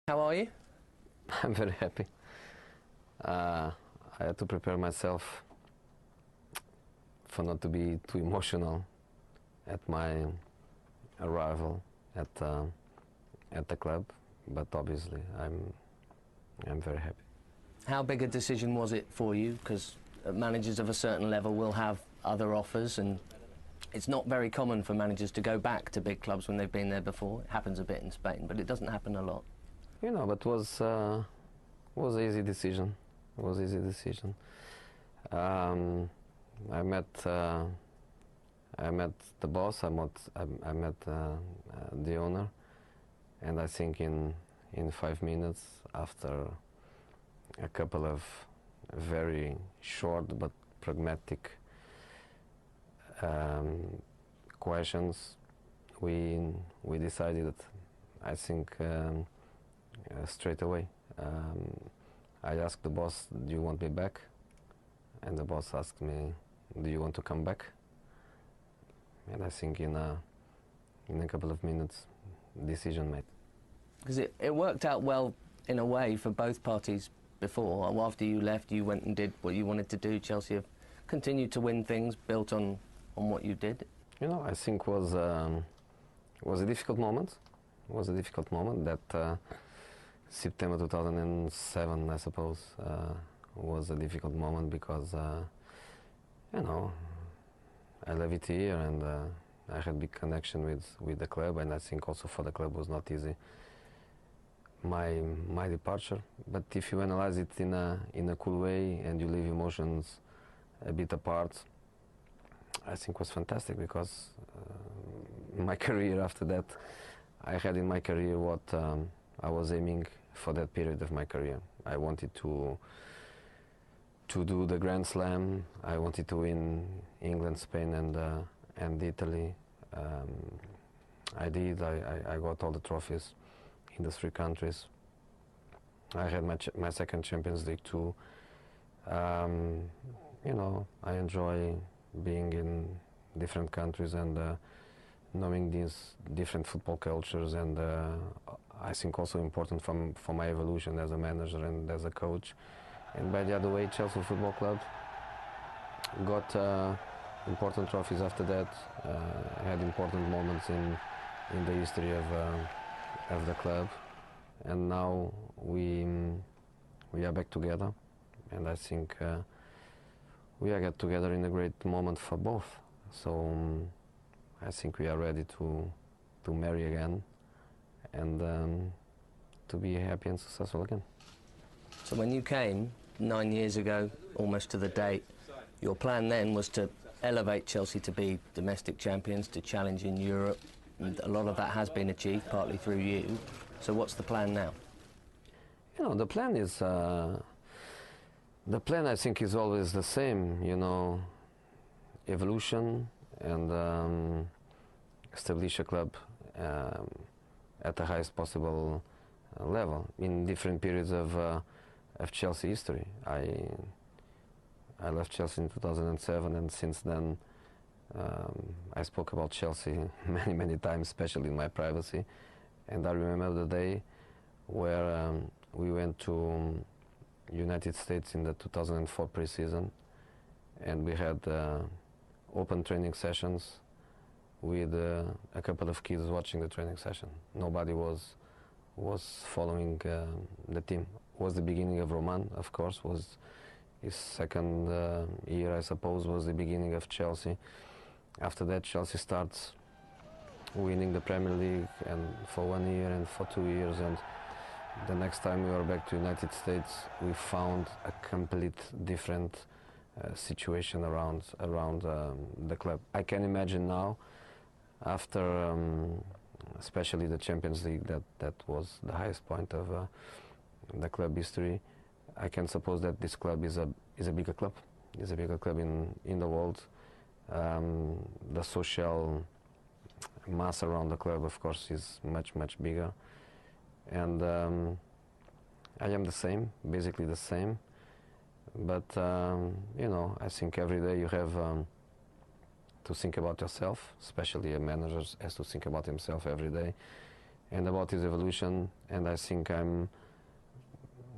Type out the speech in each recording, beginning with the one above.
How are you? I'm very happy. I had to prepare myself for not to be too emotional at my arrival at the club, but obviously I'm very happy. How big a decision was it for you? Because managers of a certain level will have other offers, and it's not very common for managers to go back to big clubs when they've been there before. It happens a bit in Spain, but it doesn't happen a lot. You know, but was an easy decision. It was an easy decision. I met the boss. I met the owner, and I think in 5 minutes, after a couple of very short but pragmatic questions, we decided. I think. Straight away. I asked the boss, "Do you want me back?" And the boss asked me, "Do you want to come back?" And I think in a couple of minutes, decision made. Because it worked out well in a way for both parties before. After you left, you went and did what you wanted to do. Chelsea have continued to win things built on what you did. You know, I think was a difficult moment. It was a difficult moment that. September 2007, I suppose, was a difficult moment because, you know, I left it here and I had big connection with the club, and I think also for the club was not easy. My departure, but if you analyze it in a cool way and you leave emotions a bit apart, I think was fantastic because my career after that, I had in my career what I was aiming for that period of my career. I wanted to do the Grand Slam. I wanted to win England, Spain, and Italy. I did. I got all the trophies in the 3 countries. I had my second Champions League too. You know, I enjoy being in different countries and knowing these different football cultures, and I think also important for my evolution as a manager and as a coach. And by the other way, Chelsea Football Club got important trophies after that. Had important moments in the history of the club, and now we are back together, and I think we are get together in a great moment for both. So I think we are ready to marry again and to be happy and successful again. So when you came 9 years ago, almost to the date, your plan then was to elevate Chelsea to be domestic champions, to challenge in Europe, and a lot of that has been achieved, partly through you. So what's the plan now? You know, the plan is, I think is always the same, you know, evolution and establish a club at the highest possible level in different periods of Chelsea history. I left Chelsea in 2007, and since then I spoke about Chelsea many times, especially in my privacy. And I remember the day where we went to United States in the 2004 pre-season, and we had open training sessions with a couple of kids watching the training session. Nobody was following the team. It was the beginning of Roman, of course, was his second year, I suppose, was the beginning of Chelsea. After that, Chelsea starts winning the Premier League, and for 1 year and for 2 years, and the next time we were back to United States, we found a complete different situation around the club. I can imagine now, after especially the Champions League, that was the highest point of the club history. I can suppose that this club is a bigger club. It's a bigger club in the world. The social mass around the club, of course, is much bigger. And I am the same, basically the same. But you know, I think every day you have to think about yourself, especially a manager has to think about himself every day. and about his evolution, and I think I'm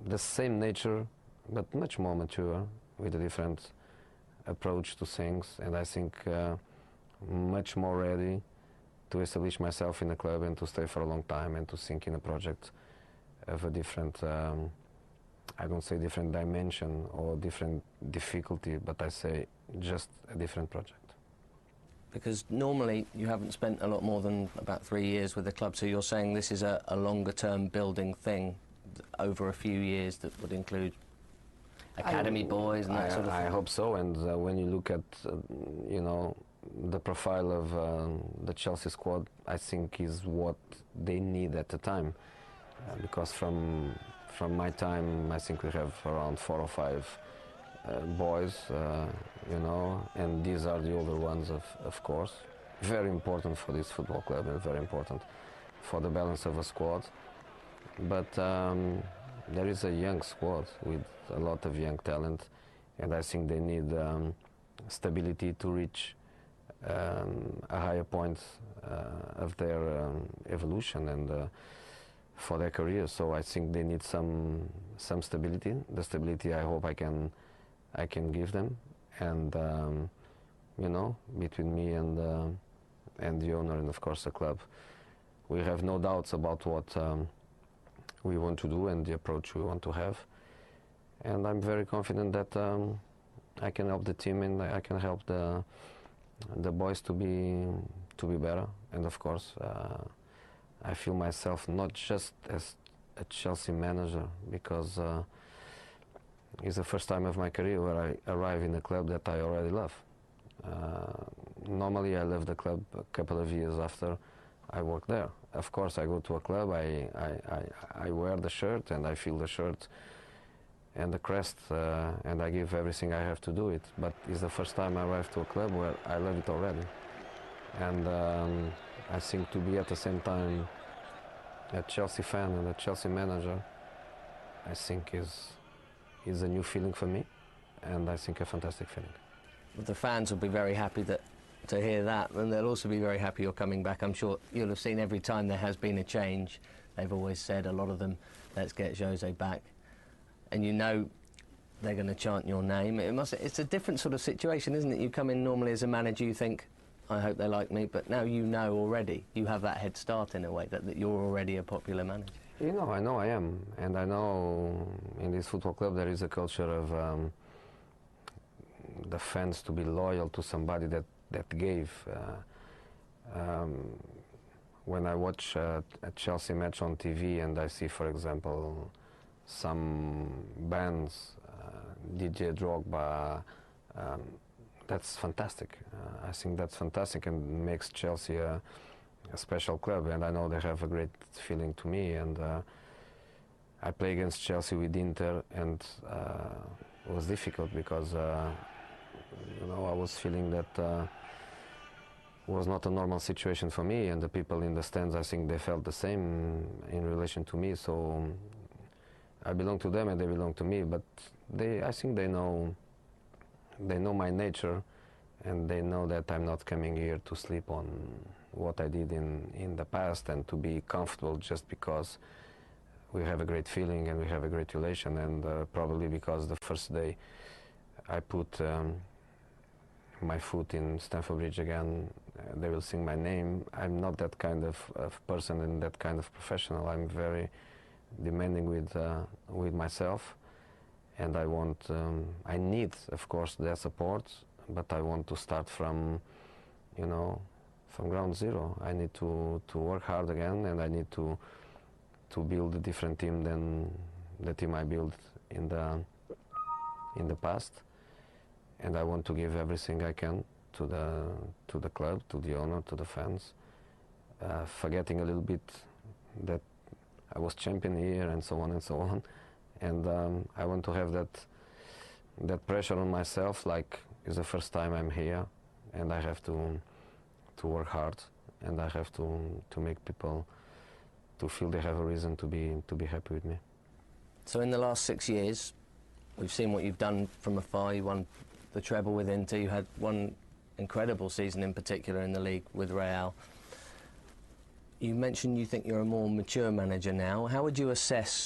the same nature, but much more mature, with a different approach to things, and I think much more ready to establish myself in the club and to stay for a long time and to think in a project of a different, I don't say different dimension or different difficulty, but I say just a different project. Because normally you haven't spent a lot more than about 3 years with the club, so you're saying this is a longer-term building thing over a few years that would include academy boys and that sort of thing? I hope so, and when you look at, you know, the profile of the Chelsea squad, I think is what they need at the time, because from my time, I think we have around 4 or 5 boys, you know, and these are the older ones, of course. Very important for this football club and very important for the balance of a squad. But there is a young squad with a lot of young talent, and I think they need stability to reach a higher point of their evolution and for their career. So I think they need some stability. The stability I hope I can give them, and you know, between me and the owner and of course the club, we have no doubts about what we want to do and the approach we want to have, and I'm very confident that I can help the team and I can help the boys to be better. And of course I feel myself not just as a Chelsea manager, because it's the first time of my career where I arrive in a club that I already love. Normally I left the club a couple of years after I worked there. Of course I go to a club, I wear the shirt and I feel the shirt and the crest, and I give everything I have to do it. But it's the first time I arrive to a club where I love it already. And I think to be at the same time a Chelsea fan and a Chelsea manager, I think is a new feeling for me, and I think a fantastic feeling. The fans will be very happy to hear that, and they'll also be very happy you're coming back. I'm sure you'll have seen every time there has been a change, they've always said, a lot of them, let's get Jose back. And you know they're going to chant your name. It's a different sort of situation, isn't it? You come in normally as a manager, you think, I hope they like me, but now you know already, you have that head start in a way, that you're already a popular manager. You know, I know I am, and I know in this football club there is a culture of the fans to be loyal to somebody that gave. When I watch a Chelsea match on TV and I see, for example, some bands, DJ Drogba, that's fantastic. I think that's fantastic and makes Chelsea a special club, and I know they have a great feeling to me. And I play against Chelsea with Inter, and it was difficult because you know, I was feeling that was not a normal situation for me, and the people in the stands, I think they felt the same in relation to me. So I belong to them and they belong to me, but I think they know my nature, and they know that I'm not coming here to sleep on what I did in the past and to be comfortable just because we have a great feeling and we have a great relation, and probably because the first day I put my foot in Stamford Bridge again, they will sing my name. I'm not that kind of person and that kind of professional. I'm very demanding with myself, and I need, of course, their support, but I want to start from, you know, from ground zero. I need to work hard again, and I need to build a different team than the team I built in the past. And I want to give everything I can to the club, to the owner, to the fans, forgetting a little bit that I was champion here and so on and so on. And I want to have that pressure on myself, like it's the first time I'm here, and I have to work hard, and I have to make people to feel they have a reason to be happy with me. So in the last 6 years, we've seen what you've done from afar. You won the treble with Inter. You had one incredible season in particular in the league with Real. You mentioned you think you're a more mature manager now. How would you assess